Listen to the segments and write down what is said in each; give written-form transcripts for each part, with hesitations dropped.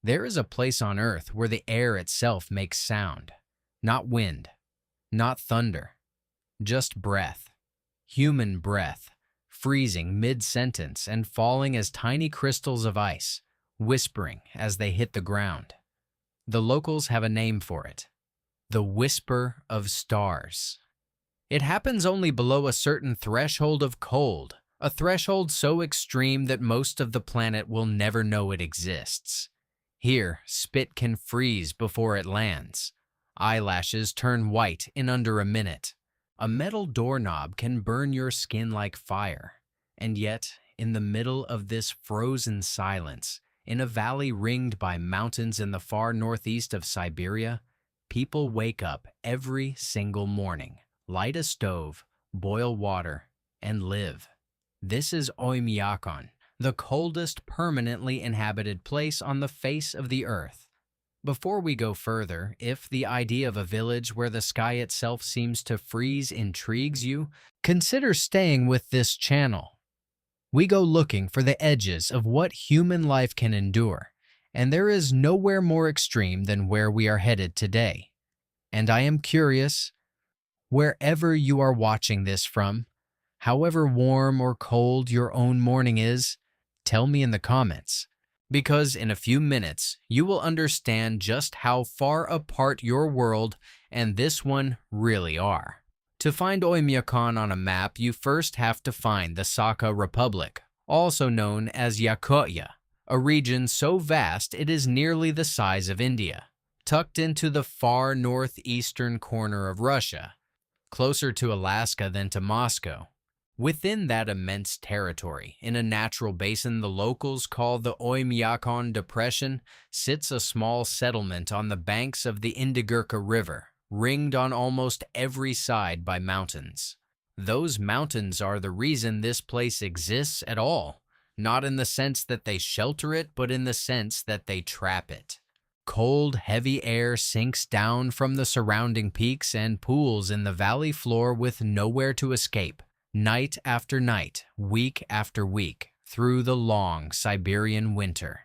There is a place on Earth where the air itself makes sound. Not wind, not thunder, just breath. Human breath, freezing mid-sentence and falling as tiny crystals of ice, whispering as they hit the ground. The locals have a name for it: the whisper of stars. It happens only below a certain threshold of cold, a threshold so extreme that most of the planet will never know it exists. Here, spit can freeze before it lands. Eyelashes turn white in under a minute. A metal doorknob can burn your skin like fire. And yet, in the middle of this frozen silence, in a valley ringed by mountains in the far northeast of Siberia, people wake up every single morning, light a stove, boil water, and live. This is Oymyakon, the coldest permanently inhabited place on the face of the earth. Before we go further, if the idea of a village where the sky itself seems to freeze intrigues you, consider staying with this channel. We go looking for the edges of what human life can endure, and there is nowhere more extreme than where we are headed today. And I am curious, wherever you are watching this from, however warm or cold your own morning is, tell me in the comments. Because in a few minutes, you will understand just how far apart your world and this one really are. To find Oymyakon on a map, you first have to find the Sakha Republic, also known as Yakutia, a region so vast it is nearly the size of India, tucked into the far northeastern corner of Russia, closer to Alaska than to Moscow. Within that immense territory, in a natural basin the locals call the Oymyakon Depression, sits a small settlement on the banks of the Indigirka River, ringed on almost every side by mountains. Those mountains are the reason this place exists at all, not in the sense that they shelter it, but in the sense that they trap it. Cold, heavy air sinks down from the surrounding peaks and pools in the valley floor with nowhere to escape. Night after night, week after week, through the long Siberian winter.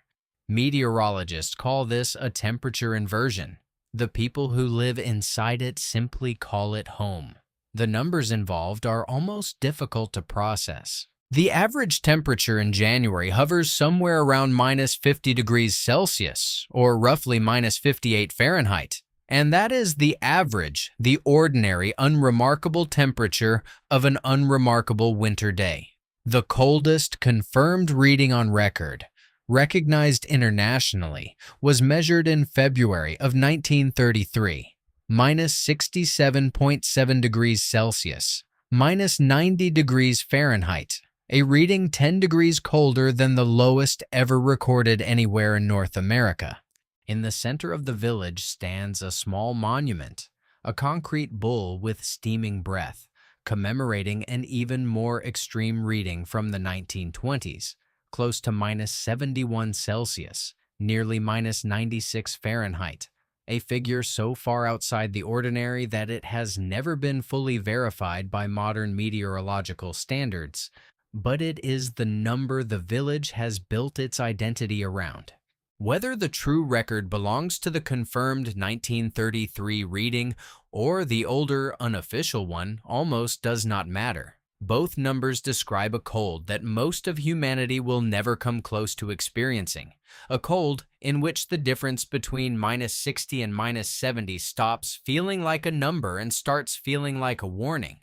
Meteorologists call this a temperature inversion. The people who live inside it simply call it home. The numbers involved are almost difficult to process. The average temperature in January hovers somewhere around -50 degrees Celsius, or roughly -58 Fahrenheit. And that is the average, the ordinary, unremarkable temperature of an unremarkable winter day. The coldest confirmed reading on record, recognized internationally, was measured in February of 1933, -67.7 degrees Celsius, -90 degrees Fahrenheit, a reading 10 degrees colder than the lowest ever recorded anywhere in North America. In the center of the village stands a small monument, a concrete bull with steaming breath, commemorating an even more extreme reading from the 1920s, close to -71 Celsius, nearly -96 Fahrenheit, a figure so far outside the ordinary that it has never been fully verified by modern meteorological standards, but it is the number the village has built its identity around. Whether the true record belongs to the confirmed 1933 reading or the older, unofficial one almost does not matter. Both numbers describe a cold that most of humanity will never come close to experiencing, a cold in which the difference between -60 and -70 stops feeling like a number and starts feeling like a warning.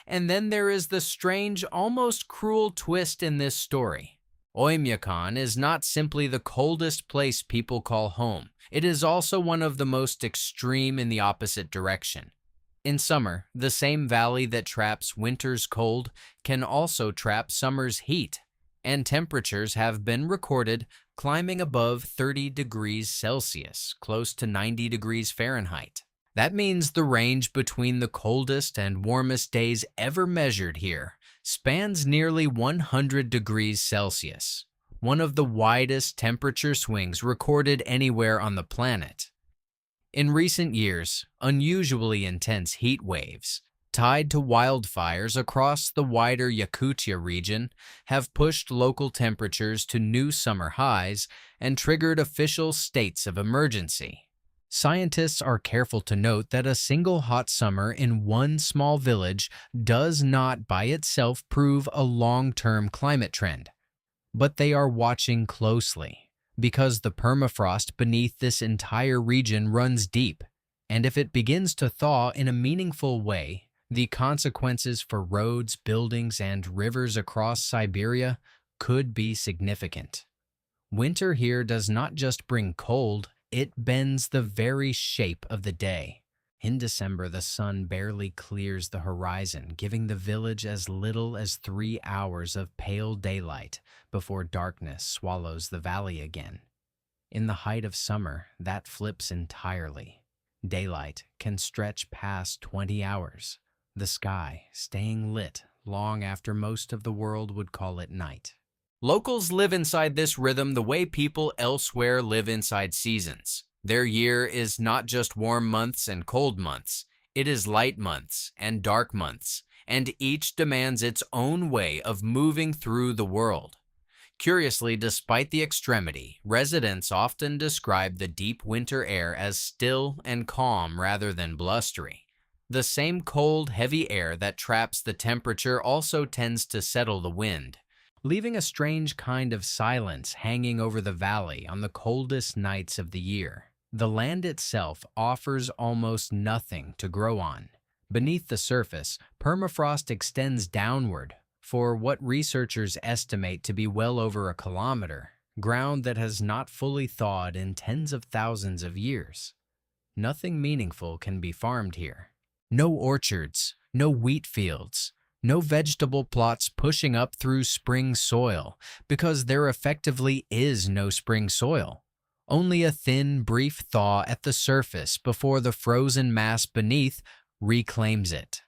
And then there is the strange, almost cruel twist in this story. Oymyakon is not simply the coldest place people call home. It is also one of the most extreme in the opposite direction. In summer, the same valley that traps winter's cold can also trap summer's heat, and temperatures have been recorded climbing above 30 degrees Celsius, close to 90 degrees Fahrenheit. That means the range between the coldest and warmest days ever measured here spans nearly 100 degrees Celsius, one of the widest temperature swings recorded anywhere on the planet. In recent years, unusually intense heat waves, tied to wildfires across the wider Yakutia region, have pushed local temperatures to new summer highs and triggered official states of emergency. Scientists are careful to note that a single hot summer in one small village does not by itself prove a long-term climate trend. But they are watching closely, because the permafrost beneath this entire region runs deep, and if it begins to thaw in a meaningful way, the consequences for roads, buildings, and rivers across Siberia could be significant. Winter here does not just bring cold, it bends the very shape of the day. In December, the sun barely clears the horizon, giving the village as little as 3 hours of pale daylight before darkness swallows the valley again. In the height of summer, that flips entirely. Daylight can stretch past 20 hours, the sky staying lit long after most of the world would call it night. Locals live inside this rhythm the way people elsewhere live inside seasons. Their year is not just warm months and cold months, it is light months and dark months, and each demands its own way of moving through the world. Curiously, despite the extremity, residents often describe the deep winter air as still and calm rather than blustery. The same cold, heavy air that traps the temperature also tends to settle the wind, leaving a strange kind of silence hanging over the valley on the coldest nights of the year. The land itself offers almost nothing to grow on. Beneath the surface, permafrost extends downward for what researchers estimate to be well over a kilometer, ground that has not fully thawed in tens of thousands of years. Nothing meaningful can be farmed here. No orchards, no wheat fields, no vegetable plots pushing up through spring soil, because there effectively is no spring soil. Only a thin, brief thaw at the surface before the frozen mass beneath reclaims it.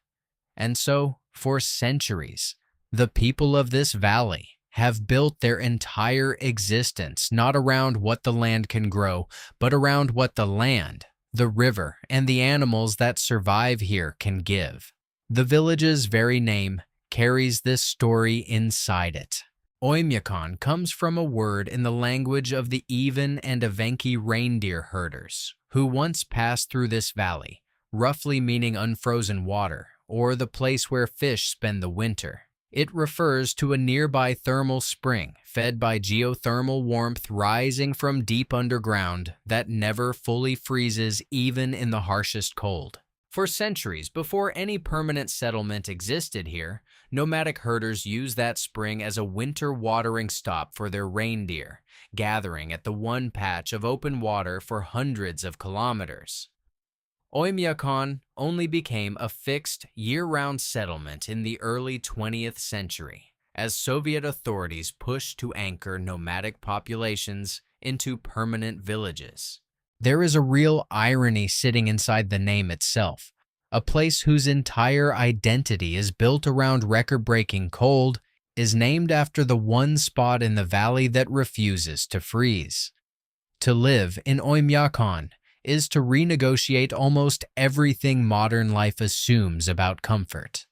And so, for centuries, the people of this valley have built their entire existence not around what the land can grow, but around what the land, the river, and the animals that survive here can give. The village's very name carries this story inside it. Oymyakon comes from a word in the language of the Even and Evenki reindeer herders, who once passed through this valley, roughly meaning unfrozen water, or the place where fish spend the winter. It refers to a nearby thermal spring fed by geothermal warmth rising from deep underground that never fully freezes even in the harshest cold. For centuries before any permanent settlement existed here, nomadic herders used that spring as a winter watering stop for their reindeer, gathering at the one patch of open water for hundreds of kilometers. Oymyakon only became a fixed, year-round settlement in the early 20th century, as Soviet authorities pushed to anchor nomadic populations into permanent villages. There is a real irony sitting inside the name itself. A place whose entire identity is built around record-breaking cold is named after the one spot in the valley that refuses to freeze. To live in Oymyakon is to renegotiate almost everything modern life assumes about comfort.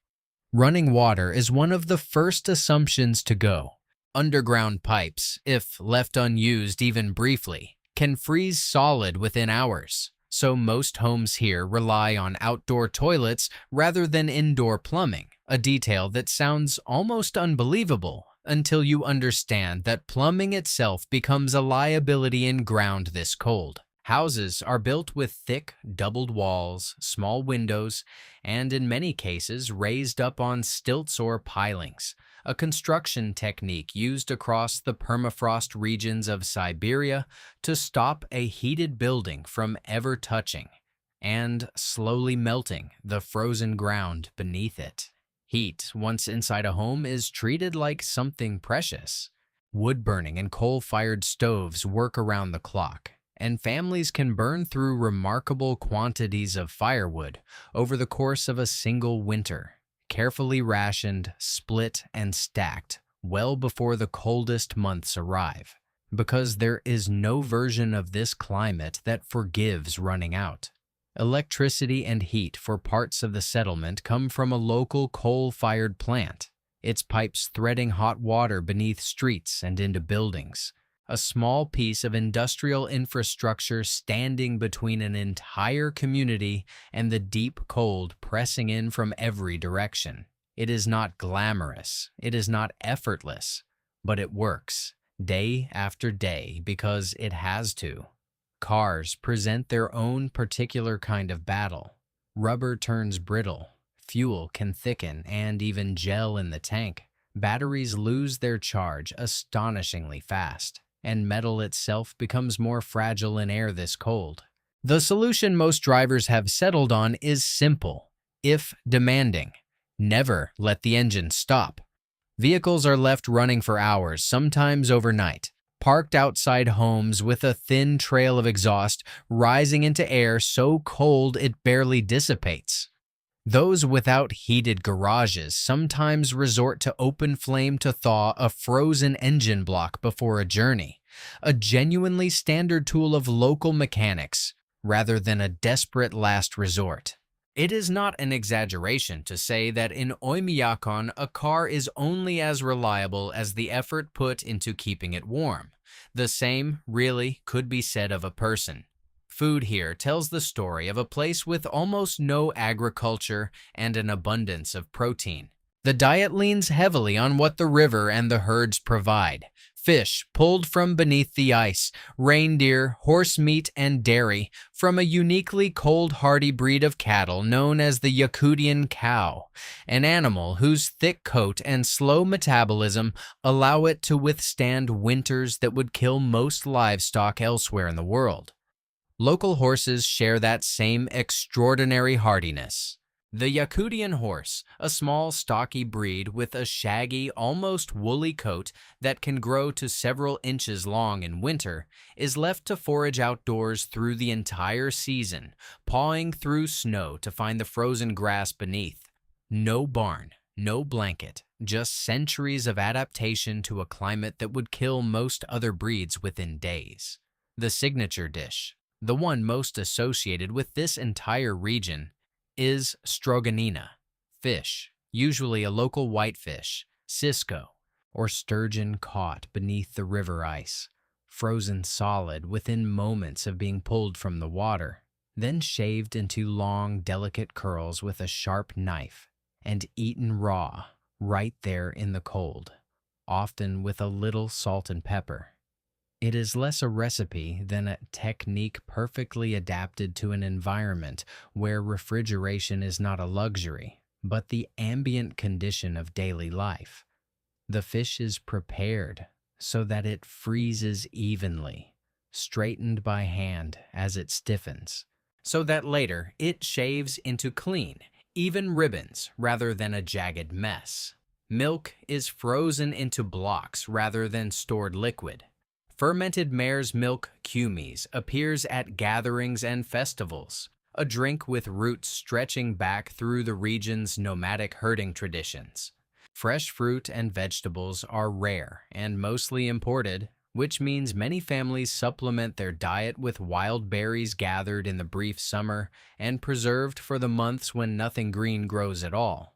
Running water is one of the first assumptions to go. Underground pipes, if left unused even briefly, can freeze solid within hours, so most homes here rely on outdoor toilets rather than indoor plumbing, a detail that sounds almost unbelievable until you understand that plumbing itself becomes a liability in ground this cold. Houses are built with thick, doubled walls, small windows, and in many cases raised up on stilts or pilings, a construction technique used across the permafrost regions of Siberia to stop a heated building from ever touching and slowly melting the frozen ground beneath it. Heat, once inside a home, is treated like something precious. Wood-burning and coal-fired stoves work around the clock, and families can burn through remarkable quantities of firewood over the course of a single winter, carefully rationed, split, and stacked well before the coldest months arrive, because there is no version of this climate that forgives running out. Electricity and heat for parts of the settlement come from a local coal-fired plant, its pipes threading hot water beneath streets and into buildings. A small piece of industrial infrastructure standing between an entire community and the deep cold pressing in from every direction. It is not glamorous, it is not effortless, but it works, day after day, because it has to. Cars present their own particular kind of battle. Rubber turns brittle, fuel can thicken and even gel in the tank. Batteries lose their charge astonishingly fast, and metal itself becomes more fragile in air this cold. The solution most drivers have settled on is simple, if demanding. Never let the engine stop. Vehicles are left running for hours, sometimes overnight, parked outside homes with a thin trail of exhaust rising into air so cold it barely dissipates. Those without heated garages sometimes resort to open flame to thaw a frozen engine block before a journey, a genuinely standard tool of local mechanics rather than a desperate last resort. It is not an exaggeration to say that in Oymyakon a car is only as reliable as the effort put into keeping it warm. The same, really, could be said of a person. Food here tells the story of a place with almost no agriculture and an abundance of protein. The diet leans heavily on what the river and the herds provide. Fish pulled from beneath the ice, reindeer, horse meat, and dairy from a uniquely cold-hardy breed of cattle known as the Yakutian cow, an animal whose thick coat and slow metabolism allow it to withstand winters that would kill most livestock elsewhere in the world. Local horses share that same extraordinary hardiness. The Yakutian horse, a small, stocky breed with a shaggy, almost woolly coat that can grow to several inches long in winter, is left to forage outdoors through the entire season, pawing through snow to find the frozen grass beneath. No barn, no blanket, just centuries of adaptation to a climate that would kill most other breeds within days. The signature dish, the one most associated with this entire region, is stroganina, fish, usually a local whitefish, cisco, or sturgeon caught beneath the river ice, frozen solid within moments of being pulled from the water, then shaved into long, delicate curls with a sharp knife, and eaten raw, right there in the cold, often with a little salt and pepper. It is less a recipe than a technique perfectly adapted to an environment where refrigeration is not a luxury, but the ambient condition of daily life. The fish is prepared so that it freezes evenly, straightened by hand as it stiffens, so that later it shaves into clean, even ribbons rather than a jagged mess. Milk is frozen into blocks rather than stored liquid. Fermented mare's milk kumis appears at gatherings and festivals, a drink with roots stretching back through the region's nomadic herding traditions. Fresh fruit and vegetables are rare and mostly imported, which means many families supplement their diet with wild berries gathered in the brief summer and preserved for the months when nothing green grows at all.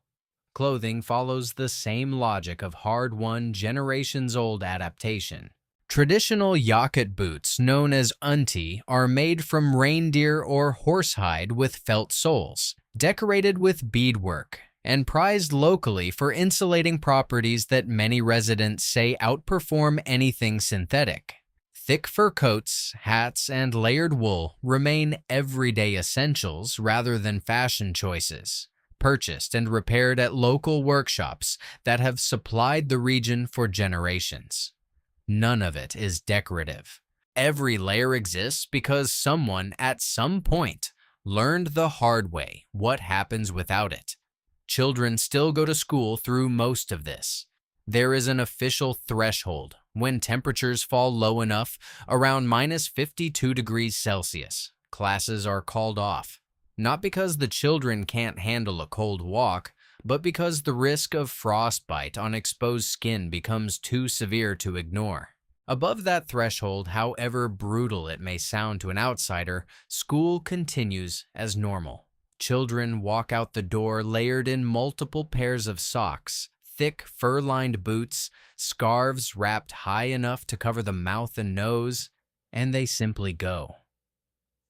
Clothing follows the same logic of hard-won, generations-old adaptation. Traditional Yakut boots, known as unti, are made from reindeer or horsehide with felt soles, decorated with beadwork, and prized locally for insulating properties that many residents say outperform anything synthetic. Thick fur coats, hats, and layered wool remain everyday essentials rather than fashion choices, purchased and repaired at local workshops that have supplied the region for generations. None of it is decorative. Every layer exists because someone at some point learned the hard way what happens without it. Children still go to school through most of this. There is an official threshold when temperatures fall low enough, around -52 degrees Celsius. Classes are called off, not because the children can't handle a cold walk, but because the risk of frostbite on exposed skin becomes too severe to ignore. Above that threshold, however brutal it may sound to an outsider, school continues as normal. Children walk out the door layered in multiple pairs of socks, thick fur-lined boots, scarves wrapped high enough to cover the mouth and nose, and they simply go.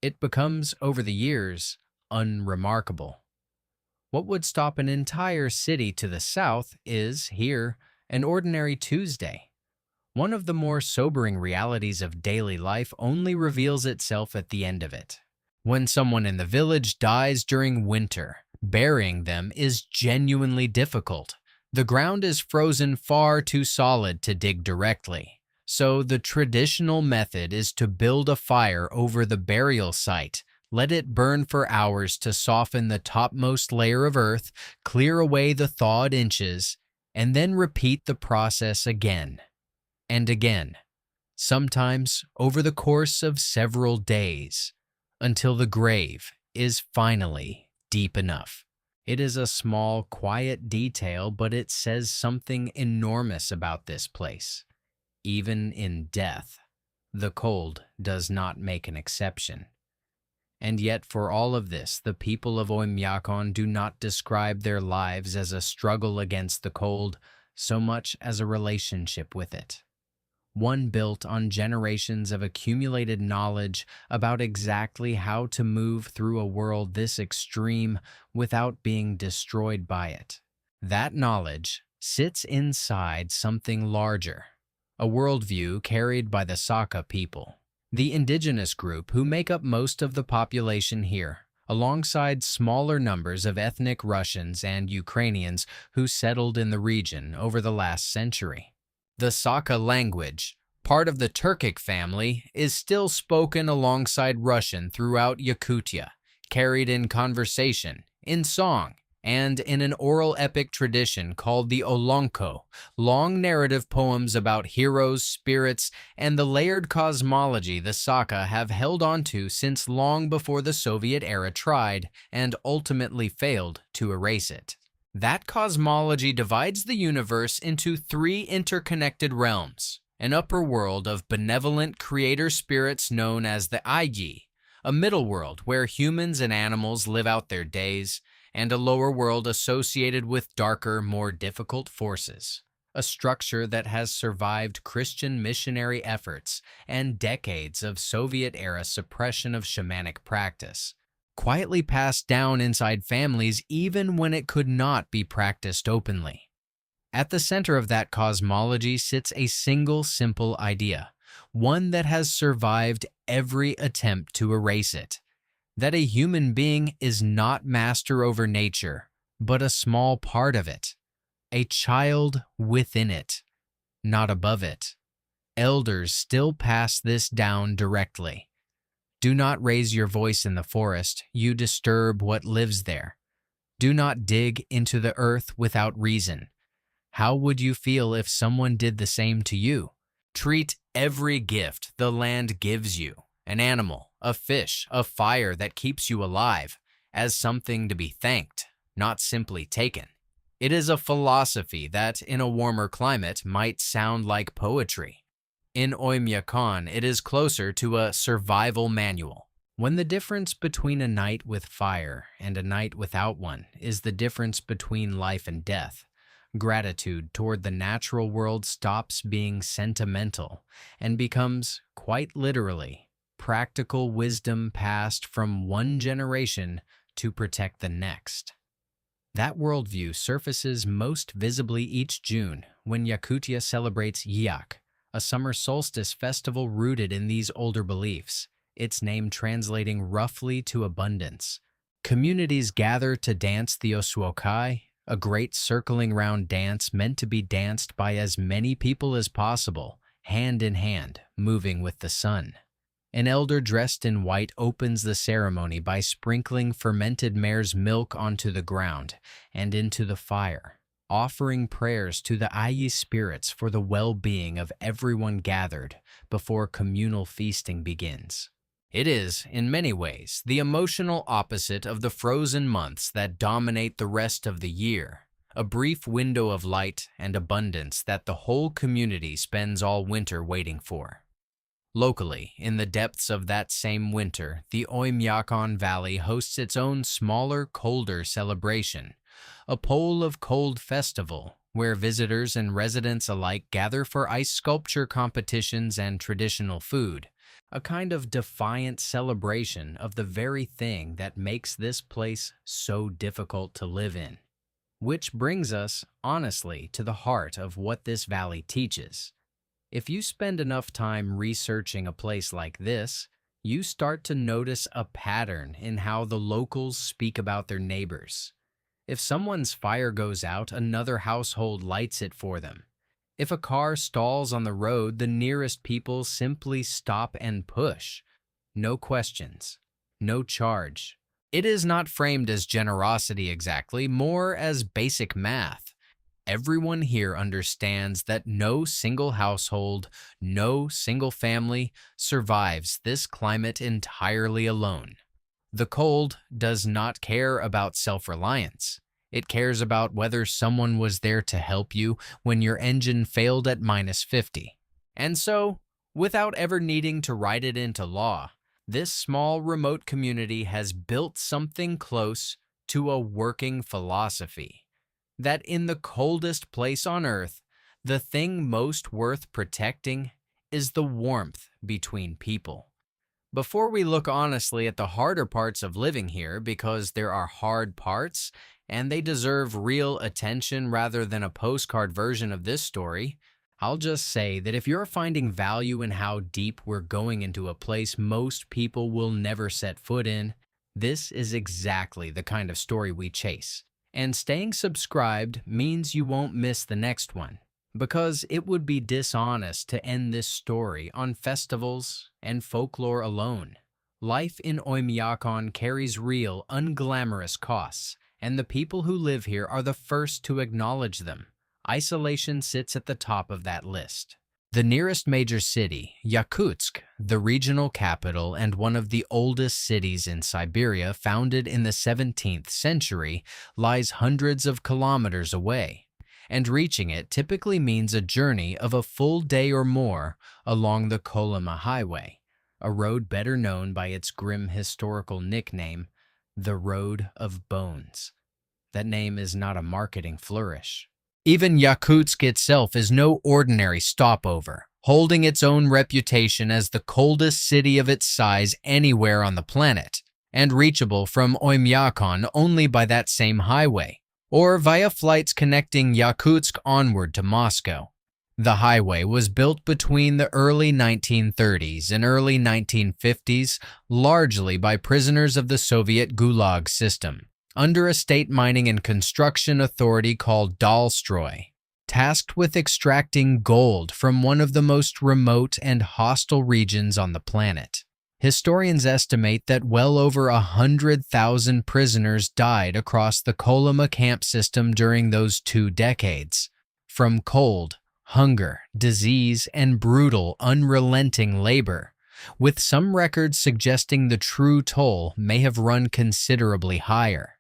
It becomes, over the years, unremarkable. What would stop an entire city to the south is, here, an ordinary Tuesday. One of the more sobering realities of daily life only reveals itself at the end of it. When someone in the village dies during winter, burying them is genuinely difficult. The ground is frozen far too solid to dig directly, so the traditional method is to build a fire over the burial site, let it burn for hours to soften the topmost layer of earth, clear away the thawed inches, and then repeat the process again and again, sometimes over the course of several days, until the grave is finally deep enough. It is a small, quiet detail, but it says something enormous about this place. Even in death, the cold does not make an exception. And yet, for all of this, the people of Oymyakon do not describe their lives as a struggle against the cold so much as a relationship with it. One built on generations of accumulated knowledge about exactly how to move through a world this extreme without being destroyed by it. That knowledge sits inside something larger, a worldview carried by the Saka people, the indigenous group who make up most of the population here, alongside smaller numbers of ethnic Russians and Ukrainians who settled in the region over the last century. The Saka language, part of the Turkic family, is still spoken alongside Russian throughout Yakutia, carried in conversation, in song, and in an oral epic tradition called the Olonko, long narrative poems about heroes, spirits, and the layered cosmology the Saka have held onto since long before the Soviet era tried, and ultimately failed, to erase it. That cosmology divides the universe into three interconnected realms: an upper world of benevolent creator spirits known as the Ayi, a middle world where humans and animals live out their days, and a lower world associated with darker, more difficult forces. A structure that has survived Christian missionary efforts and decades of Soviet-era suppression of shamanic practice, quietly passed down inside families even when it could not be practiced openly. At the center of that cosmology sits a single simple idea, one that has survived every attempt to erase it: that a human being is not master over nature, but a small part of it, a child within it, not above it. Elders still pass this down directly. Do not raise your voice in the forest, you disturb what lives there. Do not dig into the earth without reason. How would you feel if someone did the same to you? Treat every gift the land gives you, an animal, a fish, a fire that keeps you alive, as something to be thanked, not simply taken. It is a philosophy that, in a warmer climate, might sound like poetry. In Oymyakon, it is closer to a survival manual. When the difference between a night with fire and a night without one is the difference between life and death, gratitude toward the natural world stops being sentimental and becomes, quite literally, practical wisdom passed from one generation to protect the next. That worldview surfaces most visibly each June when Yakutia celebrates Yak, a summer solstice festival rooted in these older beliefs, its name translating roughly to abundance. Communities gather to dance the Osuokai, a great circling round dance meant to be danced by as many people as possible, hand in hand, moving with the sun. An elder dressed in white opens the ceremony by sprinkling fermented mare's milk onto the ground and into the fire, offering prayers to the Ayi spirits for the well-being of everyone gathered before communal feasting begins. It is, in many ways, the emotional opposite of the frozen months that dominate the rest of the year, a brief window of light and abundance that the whole community spends all winter waiting for. Locally, in the depths of that same winter, the Oymyakon Valley hosts its own smaller, colder celebration, a Pole of Cold festival, where visitors and residents alike gather for ice sculpture competitions and traditional food, a kind of defiant celebration of the very thing that makes this place so difficult to live in. Which brings us, honestly, to the heart of what this valley teaches. If you spend enough time researching a place like this, you start to notice a pattern in how the locals speak about their neighbors. If someone's fire goes out, another household lights it for them. If a car stalls on the road, the nearest people simply stop and push. No questions, no charge. It is not framed as generosity exactly, more as basic math. Everyone here understands that no single household, no single family survives this climate entirely alone. The cold does not care about self-reliance. It cares about whether someone was there to help you when your engine failed at -50. And so, without ever needing to write it into law, this small remote community has built something close to a working philosophy. That in the coldest place on Earth, the thing most worth protecting is the warmth between people. Before we look honestly at the harder parts of living here, because there are hard parts, and they deserve real attention rather than a postcard version of this story, I'll just say that if you're finding value in how deep we're going into a place most people will never set foot in, this is exactly the kind of story we chase. And staying subscribed means you won't miss the next one, because it would be dishonest to end this story on festivals and folklore alone. Life in Oymyakon carries real, unglamorous costs, and the people who live here are the first to acknowledge them. Isolation sits at the top of that list. The nearest major city, Yakutsk, the regional capital and one of the oldest cities in Siberia, founded in the 17th century, lies hundreds of kilometers away, and reaching it typically means a journey of a full day or more along the Kolyma Highway, a road better known by its grim historical nickname, the Road of Bones. That name is not a marketing flourish. Even Yakutsk itself is no ordinary stopover, holding its own reputation as the coldest city of its size anywhere on the planet, and reachable from Oymyakon only by that same highway, or via flights connecting Yakutsk onward to Moscow. The highway was built between the early 1930s and early 1950s, largely by prisoners of the Soviet Gulag system, under a state mining and construction authority called Dalstroy, tasked with extracting gold from one of the most remote and hostile regions on the planet. Historians estimate that well over 100,000 prisoners died across the Kolyma camp system during those 2 decades, from cold, hunger, disease, and brutal, unrelenting labor, with some records suggesting the true toll may have run considerably higher.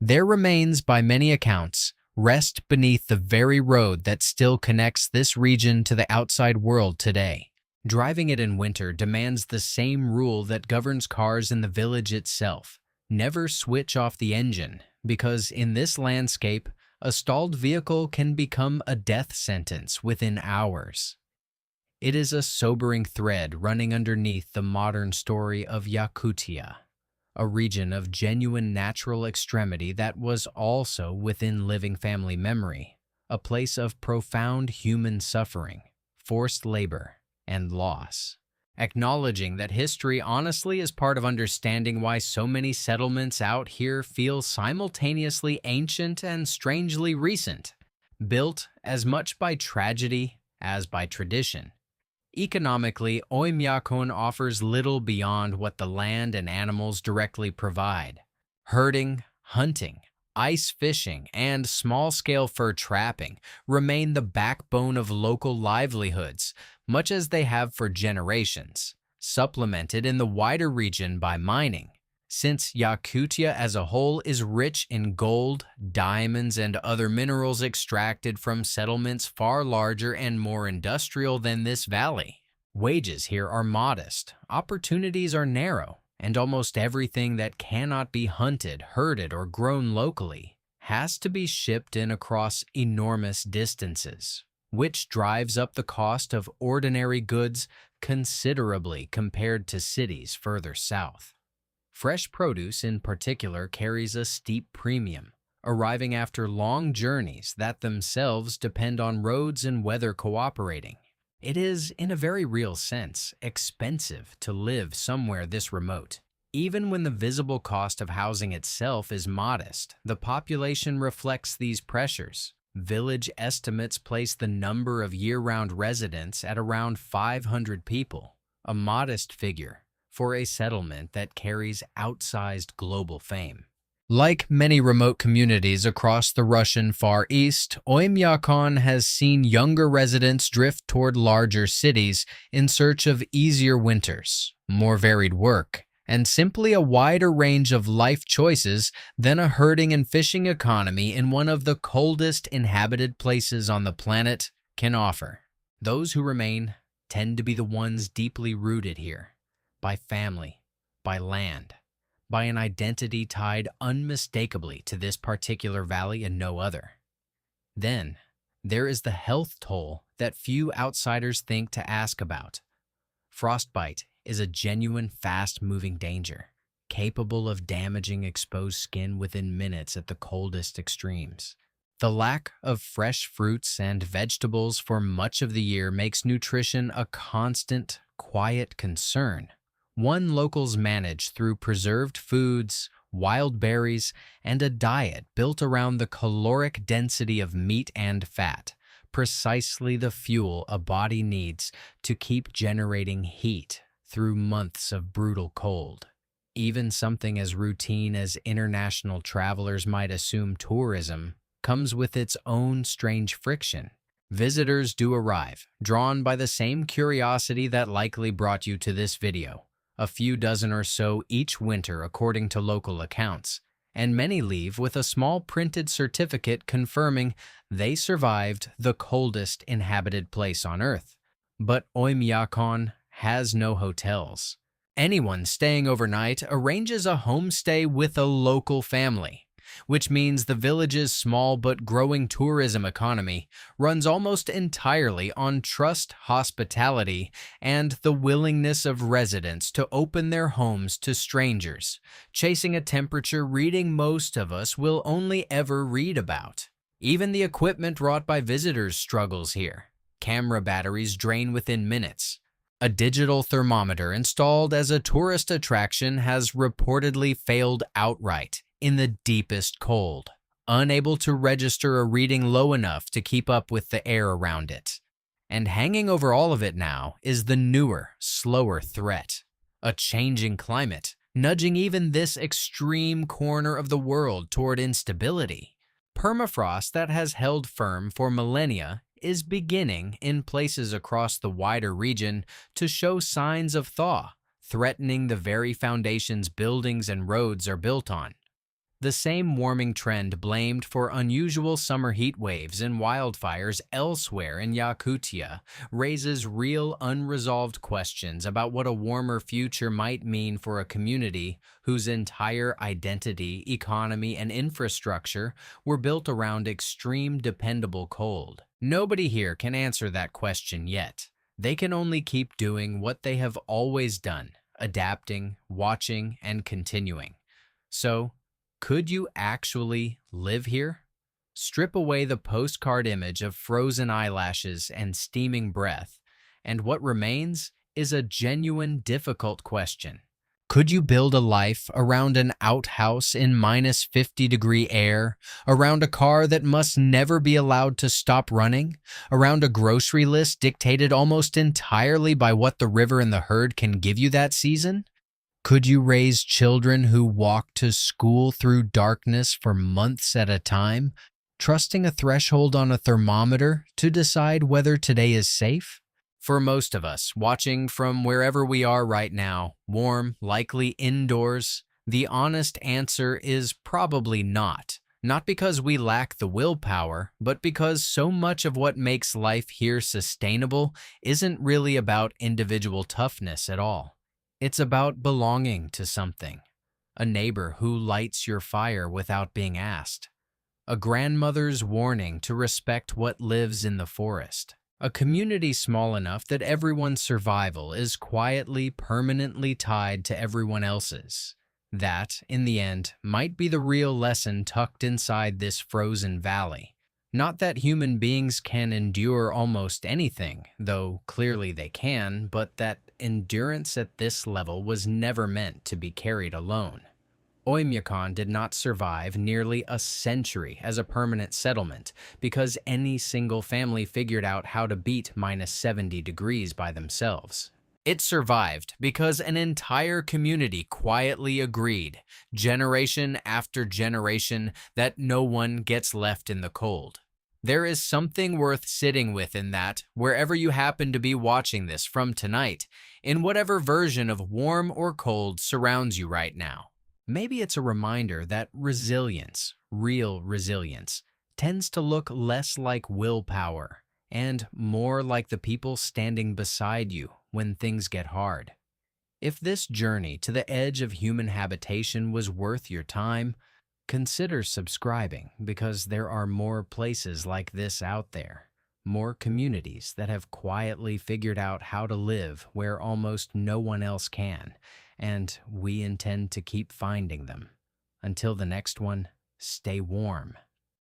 Their remains, by many accounts, rest beneath the very road that still connects this region to the outside world today. Driving it in winter demands the same rule that governs cars in the village itself. Never switch off the engine, because in this landscape, a stalled vehicle can become a death sentence within hours. It is a sobering thread running underneath the modern story of Yakutia, a region of genuine natural extremity that was also within living family memory, a place of profound human suffering, forced labor, and loss. Acknowledging that history honestly is part of understanding why so many settlements out here feel simultaneously ancient and strangely recent, built as much by tragedy as by tradition. Economically, Oymyakon offers little beyond what the land and animals directly provide. Herding, hunting, ice fishing, and small-scale fur trapping remain the backbone of local livelihoods, much as they have for generations, supplemented in the wider region by mining. Since Yakutia as a whole is rich in gold, diamonds, and other minerals extracted from settlements far larger and more industrial than this valley. Wages here are modest, opportunities are narrow, and almost everything that cannot be hunted, herded, or grown locally has to be shipped in across enormous distances, which drives up the cost of ordinary goods considerably compared to cities further south. Fresh produce in particular carries a steep premium, arriving after long journeys that themselves depend on roads and weather cooperating. It is, in a very real sense, expensive to live somewhere this remote. Even when the visible cost of housing itself is modest, the population reflects these pressures. Village estimates place the number of year-round residents at around 500 people, a modest figure for a settlement that carries outsized global fame. Like many remote communities across the Russian Far East, Oymyakon has seen younger residents drift toward larger cities in search of easier winters, more varied work, and simply a wider range of life choices than a herding and fishing economy in one of the coldest inhabited places on the planet can offer. Those who remain tend to be the ones deeply rooted here, by family, by land, by an identity tied unmistakably to this particular valley and no other. Then, there is the health toll that few outsiders think to ask about. Frostbite is a genuine, fast-moving danger, capable of damaging exposed skin within minutes at the coldest extremes. The lack of fresh fruits and vegetables for much of the year makes nutrition a constant, quiet concern, one locals manage through preserved foods, wild berries, and a diet built around the caloric density of meat and fat, precisely the fuel a body needs to keep generating heat through months of brutal cold. Even something as routine as international travelers might assume tourism comes with its own strange friction. Visitors do arrive, drawn by the same curiosity that likely brought you to this video. A few dozen or so each winter according to local accounts, and many leave with a small printed certificate confirming they survived the coldest inhabited place on Earth. But Oymyakon has no hotels. Anyone staying overnight arranges a homestay with a local family, which means the village's small but growing tourism economy runs almost entirely on trust, hospitality, and the willingness of residents to open their homes to strangers, chasing a temperature reading most of us will only ever read about. Even the equipment wrought by visitors struggles here. Camera batteries drain within minutes. A digital thermometer installed as a tourist attraction has reportedly failed outright in the deepest cold, unable to register a reading low enough to keep up with the air around it. And hanging over all of it now is the newer, slower threat, a changing climate, nudging even this extreme corner of the world toward instability. Permafrost that has held firm for millennia is beginning, in places across the wider region, to show signs of thaw, threatening the very foundations buildings and roads are built on. The same warming trend blamed for unusual summer heat waves and wildfires elsewhere in Yakutia raises real unresolved questions about what a warmer future might mean for a community whose entire identity, economy, and infrastructure were built around extreme dependable cold. Nobody here can answer that question yet. They can only keep doing what they have always done, adapting, watching, and continuing. So, could you actually live here? Strip away the postcard image of frozen eyelashes and steaming breath, and what remains is a genuine, difficult question. Could you build a life around an outhouse in minus 50-degree air, around a car that must never be allowed to stop running, around a grocery list dictated almost entirely by what the river and the herd can give you that season? Could you raise children who walk to school through darkness for months at a time, trusting a threshold on a thermometer to decide whether today is safe? For most of us, watching from wherever we are right now, warm, likely indoors, The honest answer is probably not. Not because we lack the willpower, but because so much of what makes life here sustainable isn't really about individual toughness at all. It's about belonging to something. A neighbor who lights your fire without being asked. A grandmother's warning to respect what lives in the forest. A community small enough that everyone's survival is quietly, permanently tied to everyone else's. That, in the end, might be the real lesson tucked inside this frozen valley. Not that human beings can endure almost anything, though clearly they can, but that endurance at this level was never meant to be carried alone. Oymyakon did not survive nearly a century as a permanent settlement because any single family figured out how to beat minus 70 degrees by themselves. It survived because an entire community quietly agreed, generation after generation, that no one gets left in the cold. There is something worth sitting with in that, wherever you happen to be watching this from tonight, in whatever version of warm or cold surrounds you right now. Maybe it's a reminder that resilience, real resilience, tends to look less like willpower and more like the people standing beside you when things get hard. If this journey to the edge of human habitation was worth your time, consider subscribing because there are more places like this out there, more communities that have quietly figured out how to live where almost no one else can, and we intend to keep finding them. Until the next one, stay warm.